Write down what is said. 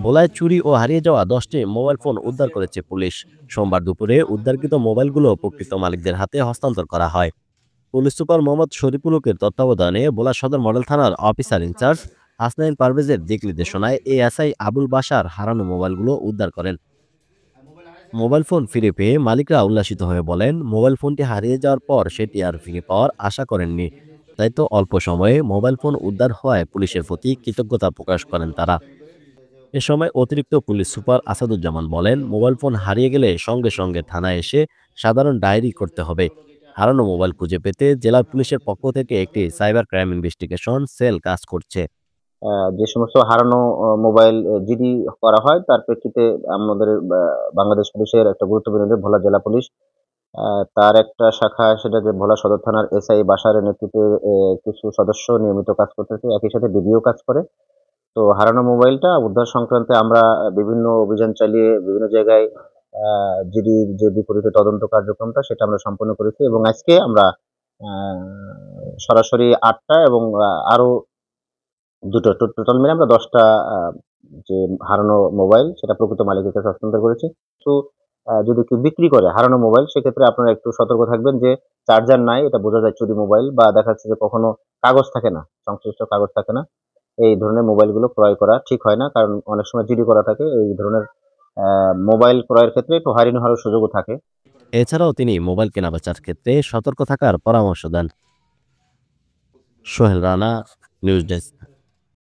ভোলায় চুরি ও হারিয়ে যাওয়া 10টি মোবাইল ফোন উদ্ধার করেছে পুলিশ। সোমবার দুপুরে উদ্ধারকৃত মোবাইলগুলো প্রকৃত মালিকদের হাতে হস্তান্তর করা হয়। পুলিশ সুপার মোহাম্মদ শরীফুল হকের তত্ত্বাবধানে ভোলা সদর মডেল থানার অফিসার ইনচার্জ হাসনাইন পারভেজের দিক নির্দেশনায় এএসআই আবুল বাশার হারানো মোবাইলগুলো উদ্ধার করেন। মোবাইল ফোন ফিরে পেয়ে মালিকরা উল্লাসিত হয়ে বলেন, মোবাইল ফোনটি হারিয়ে যাওয়ার পর সেটি আর ফিরে পাওয়ার আশা করেননি। তাই তো অল্প সময়ে মোবাইল ফোন উদ্ধার হওয়ায় পুলিশের প্রতি কৃতজ্ঞতা প্রকাশ করেন তারা। এ সময় অতিরিক্ত পুলিশ সুপার আসাদুজ্জামান বলেন, মোবাইল ফোন হারিয়ে গেলে সঙ্গে সঙ্গে থানায় এসে সাধারণ ডায়েরি করতে হবে। হারানো মোবাইল খুঁজে পেতে জেলা পুলিশের পক্ষ থেকে একটি সাইবার ক্রাইম ইনভেস্টিগেশন সেল কাজ করছে। যে সমস্ত হারানো মোবাইল জিডি করা হয় তার প্রেক্ষিতে আমাদের বাংলাদেশ পুলিশের একটা গুরুত্বপূর্ণ ইউনিট ভোলা জেলা পুলিশ, তার একটা শাখা সেটাকে ভোলা সদর থানার এসআই বাশারের নেতৃত্বে কিছু সদস্য নিয়মিত কাজ করতেছে, একই সাথে ডিবিও কাজ করে। তো হারানো মোবাইলটা উদ্ধার সংক্রান্তে আমরা বিভিন্ন অভিযান চালিয়ে বিভিন্ন জায়গায় জিডির যে বিপরীতে তদন্ত কার্যক্রমটা সেটা আমরা সম্পন্ন করেছি এবং আজকে আমরা সরাসরি 8টা এবং আরো দুটো টোটাল মিলে আমরা 10টা যে হারানো মোবাইল সেটা প্রকৃত মালিকের কাছে হস্তান্তর করেছি। তো যদি কেউ বিক্রি করে হারানো মোবাইল সেক্ষেত্রে আপনারা একটু সতর্ক থাকবেন যে চার্জার নাই এটা বোঝা যায় চুরি মোবাইল, বা দেখা যাচ্ছে যে কখনো কাগজ থাকে না, সংশ্লিষ্ট কাগজ থাকে না, এই ধরনের মোবাইলগুলো ক্রয় করা ঠিক হয় না, কারণ অনেক সময় জিডি করা থাকে। এই ধরনের মোবাইল ক্রয়ের ক্ষেত্রে একটু হয়রানি হওয়ার সুযোগও থাকে। এছাড়াও তিনি মোবাইল কেনাবেচার ক্ষেত্রে সতর্ক থাকার পরামর্শ দেন। Sohel Rana, news desk.